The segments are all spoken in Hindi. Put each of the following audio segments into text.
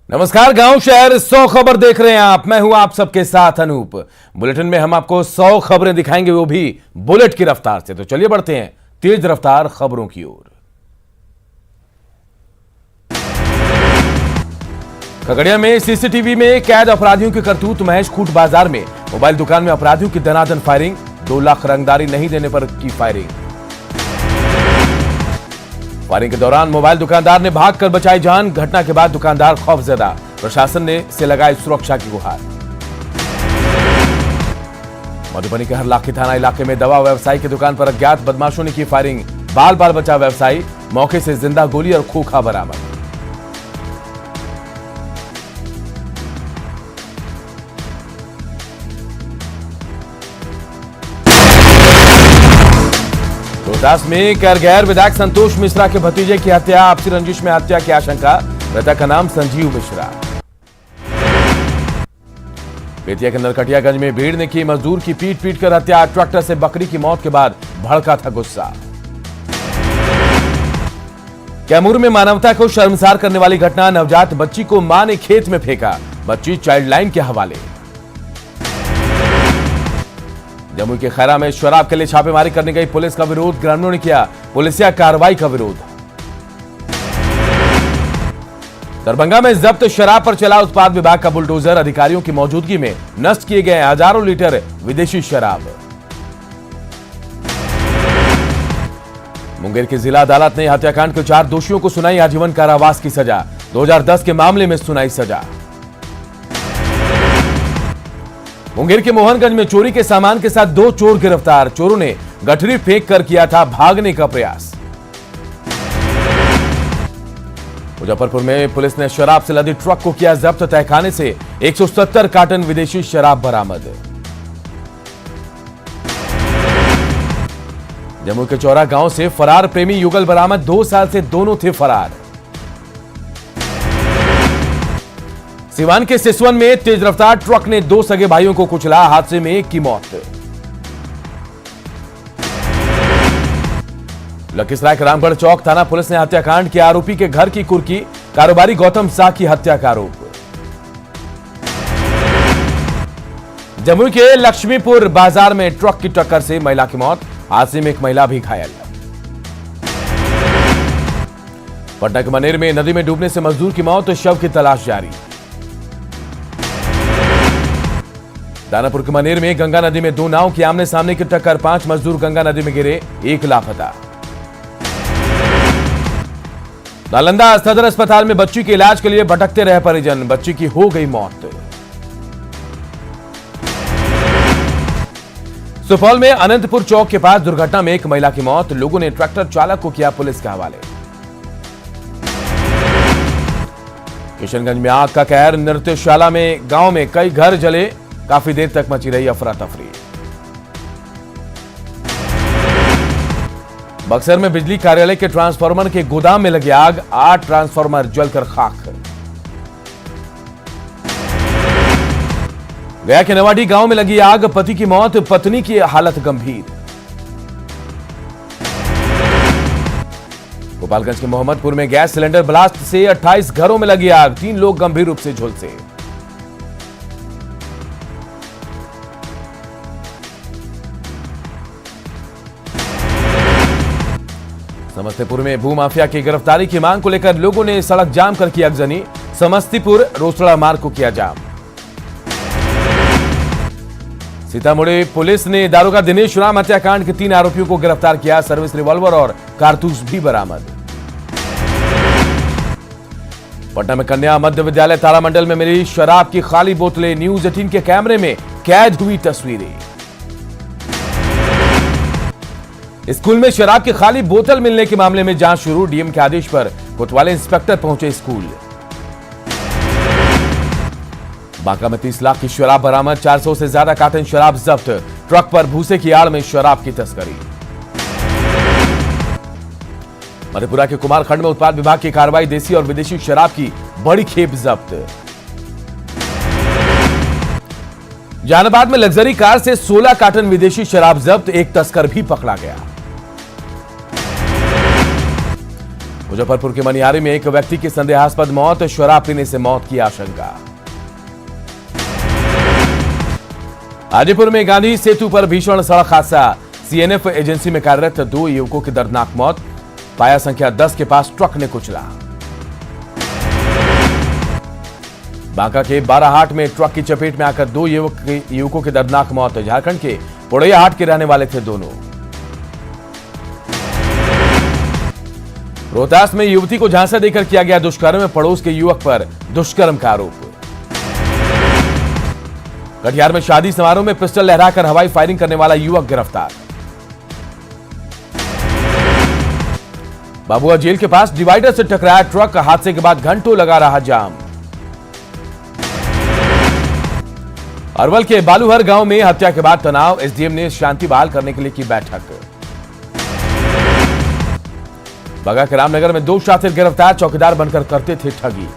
नमस्कार, गांव शहर 100 खबर देख रहे हैं आप। मैं हूं आप सबके साथ अनूप। बुलेटिन में हम आपको 100 खबरें दिखाएंगे, वो भी बुलेट की रफ्तार से। तो चलिए बढ़ते हैं तेज रफ्तार खबरों की ओर। खगड़िया में सीसीटीवी में कैद अपराधियों की करतूत। महेश खूट बाजार में मोबाइल दुकान में अपराधियों की दनादन फायरिंग। 2 लाख रंगदारी नहीं देने पर की फायरिंग के दौरान मोबाइल दुकानदार ने भागकर बचाई जान। घटना के बाद दुकानदार खौफजदा, प्रशासन ने से लगाई सुरक्षा की गुहार। मधुबनी के हरलाखी थाना इलाके में दवा व्यवसायी की दुकान पर अज्ञात बदमाशों ने की फायरिंग। बाल बाल बचा व्यवसायी, मौके से जिंदा गोली और खोखा बरामद। रोहतास में गैर विधायक संतोष मिश्रा के भतीजे की हत्या। आपसी रंजिश में हत्या की आशंका। मृतक का नाम संजीव मिश्रा। बेतिया के नरकटियागंज में भीड़ ने की मजदूर की पीट पीट कर हत्या। ट्रैक्टर से बकरी की मौत के बाद भड़का था गुस्सा। कैमूर में मानवता को शर्मसार करने वाली घटना। नवजात बच्ची को मां ने खेत में फेंका। बच्ची चाइल्ड लाइन के हवाले। जमुई के खैरा में शराब के लिए छापेमारी करने गई पुलिस का विरोध। ग्रामीणों ने किया पुलिसिया कार्रवाई का विरोध। दरभंगा में जब्त शराब पर चला उत्पाद विभाग का बुलडोजर। अधिकारियों की मौजूदगी में नष्ट किए गए हजारों लीटर विदेशी शराब। मुंगेर की जिला अदालत ने हत्याकांड के 4 दोषियों को सुनाई आजीवन कारावास की सजा। 2010 के मामले में सुनाई सजा। मुंगेर के मोहनगंज में चोरी के सामान के साथ 2 चोर गिरफ्तार। चोरों ने गठरी फेंक कर किया था भागने का प्रयास। मुजफ्फरपुर में पुलिस ने शराब से लदी ट्रक को किया जब्त। तहखाने से 170 कार्टन विदेशी शराब बरामद। जम्मू के चौरा गांव से फरार प्रेमी युगल बरामद। 2 साल से दोनों थे फरार। सिवान के सिसवन में तेज रफ्तार ट्रक ने 2 सगे भाइयों को कुचला। हादसे में एक की मौत। लखीसराय के रामगढ़ चौक थाना पुलिस ने हत्याकांड के आरोपी के घर की कुर्की। कारोबारी गौतम शाह की हत्या का आरोप। जमुई के लक्ष्मीपुर बाजार में ट्रक की टक्कर से महिला की मौत। हादसे में एक महिला भी घायल। पटना के मनेर में नदी में डूबने से मजदूर की मौत। शव की तलाश जारी। दानापुर के मनेर में गंगा नदी में 2 नाव की आमने सामने की टक्कर। 5 मजदूर गंगा नदी में गिरे, 1 लापता। नालंदा सदर अस्पताल में बच्ची के इलाज के लिए भटकते रहे परिजन। बच्ची की हो गई मौत। सुपौल में अनंतपुर चौक के पास दुर्घटना में एक महिला की मौत। लोगों ने ट्रैक्टर चालक को किया पुलिस के हवाले। किशनगंज में आग का कहर। नृत्यशाला में गांव में कई घर जले। काफी देर तक मची रही अफरा तफरी। बक्सर में बिजली कार्यालय के ट्रांसफार्मर के गोदाम में लगी आग। 8 ट्रांसफार्मर जलकर खाक। गया के नवाडी गांव में लगी आग। पति की मौत, पत्नी की हालत गंभीर। गोपालगंज के मोहम्मदपुर में गैस सिलेंडर ब्लास्ट से 28 घरों में लगी आग। 3 लोग गंभीर रूप से झुलसे। समस्तीपुर में भूमाफिया की गिरफ्तारी की मांग को लेकर लोगों ने सड़क जाम कर की अगजनी। समस्तीपुर रोसड़ा मार्ग को किया जाम। सीतामढ़ी पुलिस ने दारोगा दिनेश राम हत्याकांड के 3 आरोपियों को गिरफ्तार किया। सर्विस रिवॉल्वर और कारतूस भी बरामद। पटना में कन्या मध्य विद्यालय तारामंडल में मिली शराब की खाली बोतलें। न्यूज 18 के कैमरे में कैद हुई तस्वीरें। स्कूल में शराब की खाली बोतल मिलने के मामले में जांच शुरू। डीएम के आदेश पर कोतवाली इंस्पेक्टर पहुंचे स्कूल। बांका में 30 लाख की शराब बरामद। 400 से ज्यादा कार्टन शराब जब्त। ट्रक पर भूसे की आड़ में शराब की तस्करी। मधेपुरा के कुमारखंड में उत्पाद विभाग की कार्रवाई। देसी और विदेशी शराब की बड़ी खेप जब्त। जहानाबाद में लग्जरी कार से 16 कार्टन विदेशी शराब जब्त। एक तस्कर भी पकड़ा गया। मुजफ्फरपुर के मनिहारी में एक व्यक्ति की संदेहास्पद मौत, शराब पीने से मौत की आशंका। हाजीपुर में गांधी सेतु पर भीषण सड़क हादसा, सीएनएफ एजेंसी में कार्यरत 2 युवकों की दर्दनाक मौत, पाया संख्या 10 के पास ट्रक ने कुचला। बांका के बाराहाट में ट्रक की चपेट में आकर 2 युवकों की दर्दनाक मौत, झारखंड के पोड़ैयाहाट के रहने वाले थे दोनों। रोहतास में युवती को झांसा देकर किया गया दुष्कर्म, पड़ोस के युवक पर दुष्कर्म का आरोप। कटिहार में शादी समारोह में पिस्टल लहराकर हवाई फायरिंग करने वाला युवक गिरफ्तार। बाबुआ जेल के पास डिवाइडर से टकराया ट्रक, हादसे के बाद घंटों लगा रहा जाम। अरवल के बालूहर गांव में हत्या के बाद तनाव, एसडीएम ने शांति बहाल करने के लिए की बैठक। बगा के रामनगर में 2 शातिर गिरफ्तार, चौकीदार बनकर करते थे ठगी।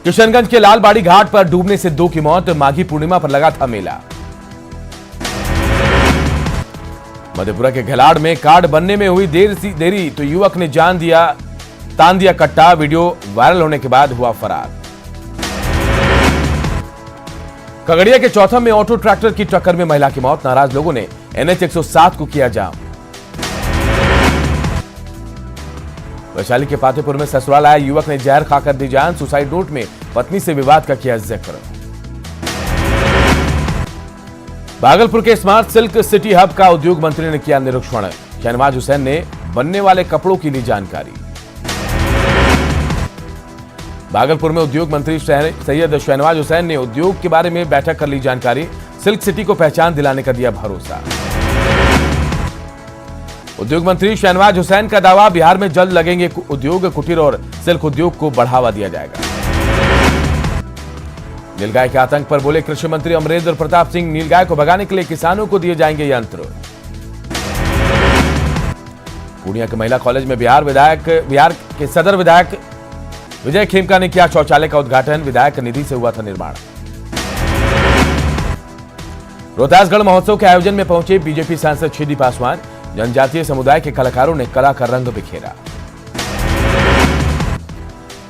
किशनगंज के लालबाड़ी घाट पर डूबने से 2 की मौत, माघी पूर्णिमा पर लगा था मेला। मधेपुरा के घिलाड़ में कार्ड बनने में हुई देरी तो युवक ने तान दिया कट्टा, वीडियो वायरल होने के बाद हुआ फरार। खगड़िया के चौथम में ऑटो ट्रैक्टर की टक्कर में महिला की मौत, नाराज लोगों ने एनएच 107 को किया जाम। वैशाली के पातेपुर में ससुराल आया युवक ने जहर खाकर दी जान, सुसाइड नोट में पत्नी से विवाद का किया जिक्र। भागलपुर के स्मार्ट सिल्क सिटी हब का उद्योग मंत्री ने किया निरीक्षण, शहनवाज हुसैन ने बनने वाले कपड़ों की ली जानकारी। भागलपुर में उद्योग मंत्री सैयद शहनवाज हुसैन ने उद्योग के बारे में बैठक कर ली जानकारी, सिल्क सिटी को पहचान दिलाने का दिया भरोसा। उद्योग मंत्री शहनवाज हुसैन का दावा, बिहार में जल्द लगेंगे उद्योग, कुटीर और सिल्क उद्योग को बढ़ावा दिया जाएगा। नीलगाय के आतंक पर बोले कृषि मंत्री अमरेंद्र प्रताप सिंह, नीलगाय को भगाने के लिए किसानों को दिए जाएंगे यंत्र। पूर्णिया के महिला कॉलेज में बिहार के सदर विधायक विजय खेमका ने किया शौचालय का उद्घाटन, विधायक निधि से हुआ था निर्माण। रोहतासगढ़ महोत्सव के आयोजन में पहुंचे बीजेपी सांसद छिदी पासवान, जनजातीय समुदाय के कलाकारों ने कला का रंग बिखेरा।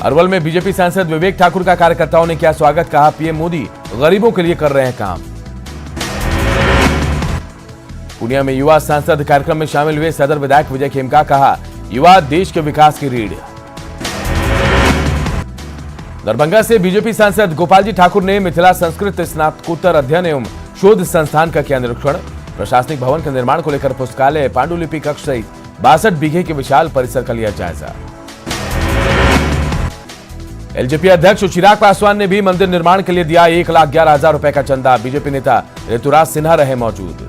अरवल में बीजेपी सांसद विवेक ठाकुर का कार्यकर्ताओं ने किया स्वागत, कहा पीएम मोदी गरीबों के लिए कर रहे हैं काम। पूर्णिया में युवा सांसद कार्यक्रम में शामिल हुए सदर विधायक विजय खेमका, कहा युवा देश के विकास की रीढ़। दरभंगा से बीजेपी सांसद गोपाल जी ठाकुर ने मिथिला संस्कृत स्नातकोत्तर अध्ययन एवं शोध संस्थान का किया निरीक्षण, प्रशासनिक भवन के निर्माण को लेकर पुस्तकालय, पांडुलिपि कक्ष सहित 62 बीघे के विशाल परिसर का लिया जायजा। एलजेपी अध्यक्ष चिराग पासवान ने भी मंदिर निर्माण के लिए दिया 1,11,000 रुपए का चंदा, बीजेपी नेता ऋतुराज सिन्हा रहे मौजूद।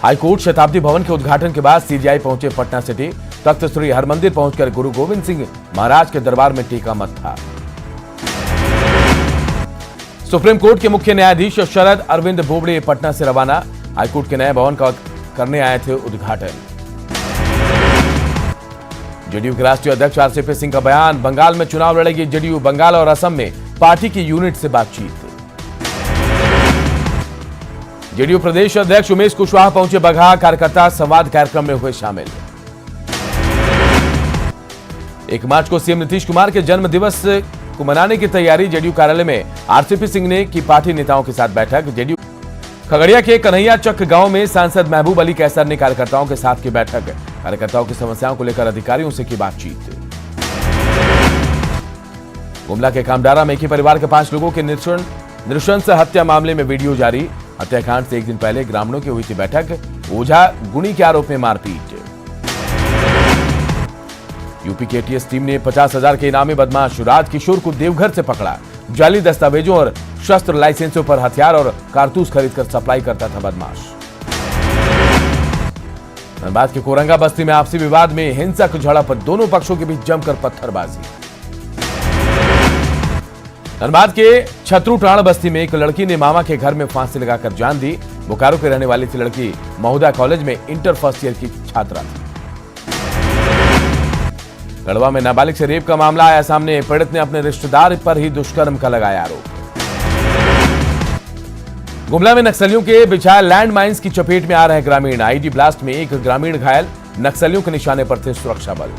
हाईकोर्ट शताब्दी भवन के उद्घाटन के बाद सीजीआई पहुंचे पटना सिटी, तख्त श्री हरमंदिर पहुंचकर गुरु गोविंद सिंह महाराज के दरबार में टीका मत्था। सुप्रीम कोर्ट के मुख्य न्यायाधीश शरद अरविंद बोबड़े पटना से रवाना, हाईकोर्ट के नए भवन का करने आए थे उद्घाटन। जेडीयू के राष्ट्रीय अध्यक्ष आरसीपी सिंह का बयान, बंगाल में चुनाव लड़ेगी जेडीयू, बंगाल और असम में पार्टी की यूनिट से बातचीत। जेडीयू प्रदेश अध्यक्ष उमेश कुशवाहा पहुंचे बगहा, कार्यकर्ता संवाद कार्यक्रम में हुए शामिल। 1 मार्च को सीएम नीतीश कुमार के जन्म दिवस को मनाने की तैयारी, जेडीयू कार्यालय में आरसीपी सिंह ने की पार्टी नेताओं के साथ बैठक। जेडीयू खगड़िया के कन्हैया चक गांव में सांसद महबूब अली कैसर ने कार्यकर्ताओं के साथ की बैठक, कार्यकर्ताओं की समस्याओं को लेकर अधिकारियों से की बातचीत। गुमला के कामडारा में एक ही परिवार के 5 लोगों के नृशंस हत्या मामले में वीडियो जारी, हत्याकांड से 1 दिन पहले ग्रामीणों की हुई थी बैठक, ओझा गुणी के आरोप में मारपीट। यूपी की एटीएस टीम ने 50,000 के इनामी बदमाश राज किशोर को देवघर से पकड़ा, जाली दस्तावेजों और शस्त्र लाइसेंसों पर हथियार और कारतूस खरीदकर सप्लाई करता था बदमाश। धनबाद के कोरंगा बस्ती में आपसी विवाद में हिंसक झड़प, दोनों पक्षों के बीच जमकर पत्थरबाजी। धनबाद के छतरूटाण बस्ती में एक लड़की ने मामा के घर में फांसी लगाकर जान दी, बोकारो के रहने वाली थी लड़की, महुदा कॉलेज में इंटर फर्स्ट ईयर की छात्रा थी। गढ़वा में नाबालिग से रेप का मामला आया सामने, पीड़ित ने अपने रिश्तेदार पर ही दुष्कर्म का लगाया आरोप। गुमला में नक्सलियों के बिछाए लैंड माइंस की चपेट में आ रहे ग्रामीण। आईडी ब्लास्ट में एक ग्रामीण घायल, नक्सलियों के निशाने पर थे सुरक्षा बल।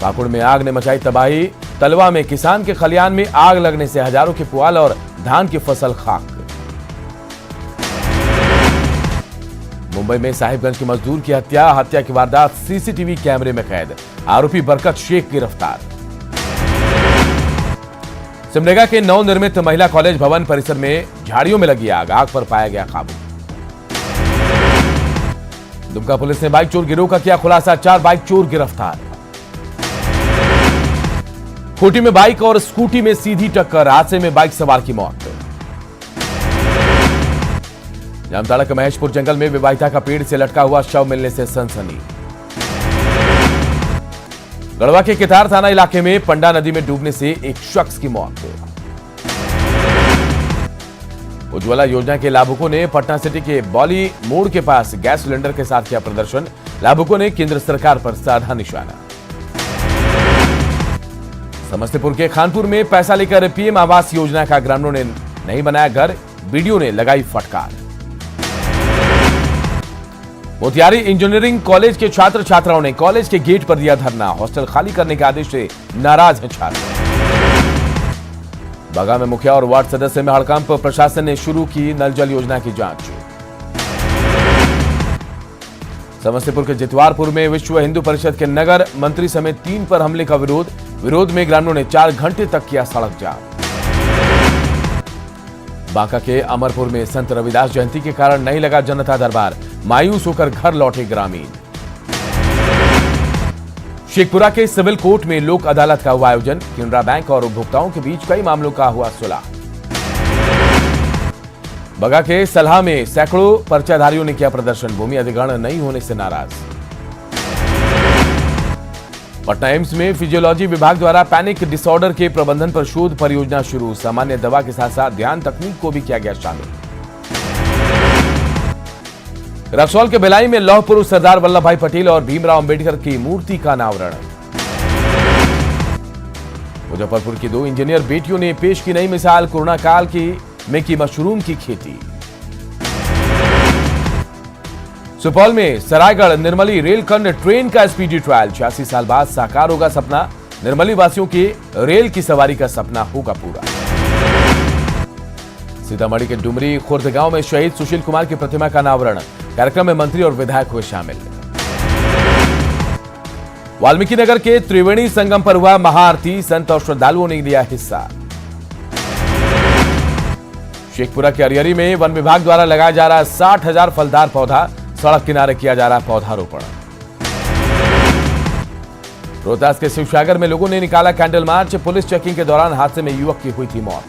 पाकुड़ में आग ने मचाई तबाही। तलवा में किसान के खलियान में आग लगने से हजारों के पुआल और धान की फसल खाक। मुंबई में साहिबगंज के मजदूर की हत्या की वारदात सीसीटीवी कैमरे में कैद। आरोपी बरकत शेख गिरफ्तार। सिमडेगा के नवनिर्मित महिला कॉलेज भवन परिसर में झाड़ियों में लगी आग पर पाया गया काबू। दुमका पुलिस ने बाइक चोर गिरोह का किया खुलासा। 4 बाइक चोर गिरफ्तार। खूंटी में बाइक और स्कूटी में सीधी टक्कर, हादसे में बाइक सवार की मौत। जामताड़ा के महेशपुर जंगल में विवाहिता का पेड़ से लटका हुआ शव मिलने से सनसनी। गढ़वा के केतार थाना इलाके में पंडा नदी में डूबने से एक शख्स की मौत। उज्ज्वला योजना के लाभुकों ने पटना सिटी के बौली मोड़ के पास गैस सिलेंडर के साथ किया प्रदर्शन। लाभुकों ने केंद्र सरकार पर साधा निशाना। समस्तीपुर के खानपुर में पैसा लेकर पीएम आवास योजना का ग्रामीणों ने नहीं बनाया घर, बीडीओ ने लगाई फटकार। मोतिहारी इंजीनियरिंग कॉलेज के छात्र छात्राओं ने कॉलेज के गेट पर दिया धरना। हॉस्टल खाली करने के आदेश से नाराज हैं छात्र। बागा में मुखिया और वार्ड सदस्य में हड़कंप, प्रशासन ने शुरू की नल जल योजना की जांच। समस्तीपुर के जितवारपुर में विश्व हिंदू परिषद के नगर मंत्री समेत 3 पर हमले का विरोध में ग्रामीणों ने 4 घंटे तक किया सड़क जाम। बांका के अमरपुर में संत रविदास जयंती के कारण नहीं लगा जनता दरबार, मायूस होकर घर लौटे ग्रामीण। शेखपुरा के सिविल कोर्ट में लोक अदालत का हुआ आयोजन। केनरा बैंक और उपभोक्ताओं के बीच कई मामलों का हुआ सुलह। बगा के सलाह में सैकड़ों पर्चाधारियों ने किया प्रदर्शन, भूमि अधिग्रहण नहीं होने से नाराज। पटना एम्स में फिजियोलॉजी विभाग द्वारा पैनिक डिसऑर्डर के प्रबंधन पर शोध परियोजना शुरू। सामान्य दवा के साथ साथ ध्यान तकनीक को भी किया गया शामिल। रक्सौल के भिलाई में लौह पुरुष सरदार वल्लभ भाई पटेल और भीमराव अंबेडकर की मूर्ति का अनावरण। मुजफ्फरपुर की 2 इंजीनियर बेटियों ने पेश की नई मिसाल, कोरोना काल में की मशरूम की खेती। सुपौल में सरायगढ़ निर्मली रेलखंड ट्रेन का स्पीडी ट्रायल। 86 साल बाद साकार होगा सपना। निर्मली वासियों के रेल की सवारी का सपना होगा पूरा। सीतामढ़ी के डुमरी खुर्द गांव में शहीद सुशील कुमार की प्रतिमा का अनावरण। कार्यक्रम में मंत्री और विधायक हुए शामिल। वाल्मीकि नगर के त्रिवेणी संगम पर हुआ महाआरती, संत और श्रद्धालुओं ने लिया हिस्सा। शेखपुरा के अरियरी में वन विभाग द्वारा लगाया जा रहा 60,000 फलदार पौधा, सड़क किनारे किया जा रहा पौधारोपण। रोहतास के शिवसागर में लोगों ने निकाला कैंडल मार्च। पुलिस चेकिंग के दौरान हादसे में युवक की हुई थी मौत।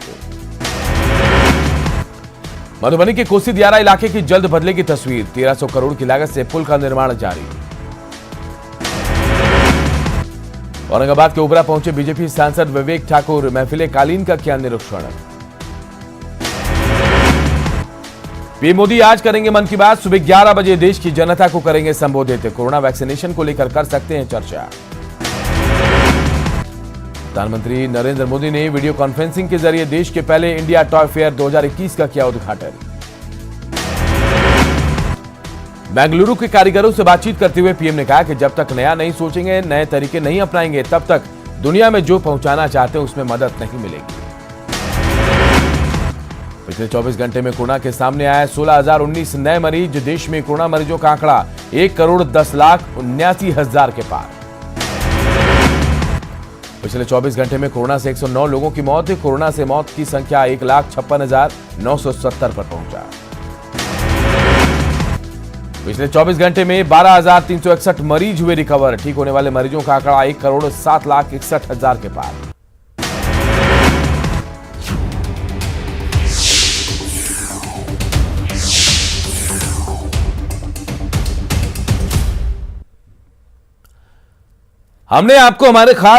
मधुबनी के कोसी दियारा इलाके की जल्द बदलेगी तस्वीर। 1300 करोड़ की लागत से पुल का निर्माण जारी। औरंगाबाद के ओबरा पहुंचे बीजेपी सांसद विवेक ठाकुर, महफिले कालीन का किया निरीक्षण। पीएम मोदी आज करेंगे मन की बात। सुबह 11 बजे देश की जनता को करेंगे संबोधित। कोरोना वैक्सीनेशन को लेकर कर सकते हैं चर्चा। प्रधानमंत्री नरेंद्र मोदी ने वीडियो कॉन्फ्रेंसिंग के जरिए देश के पहले इंडिया टॉय फेयर 2021 का किया उद्घाटन। बेंगलुरु के कारीगरों से बातचीत करते हुए पीएम ने कहा कि जब तक नया नहीं सोचेंगे, नए तरीके नहीं अपनाएंगे, तब तक दुनिया में जो पहुंचाना चाहते हैं उसमें मदद नहीं मिलेगी। पिछले 24 घंटे में कोरोना के सामने आया 16,019 नए मरीज। देश में कोरोना मरीजों का आंकड़ा 1,10,79,000 के पार। पिछले 24 घंटे में कोरोना से 109 लोगों की मौत। कोरोना से मौत की संख्या 1,56,970 पर पहुंचा। पिछले 24 घंटे में 12,361 मरीज हुए रिकवर। ठीक होने वाले मरीजों का आंकड़ा 1,07,61,000 के पार। हमने आपको हमारे खास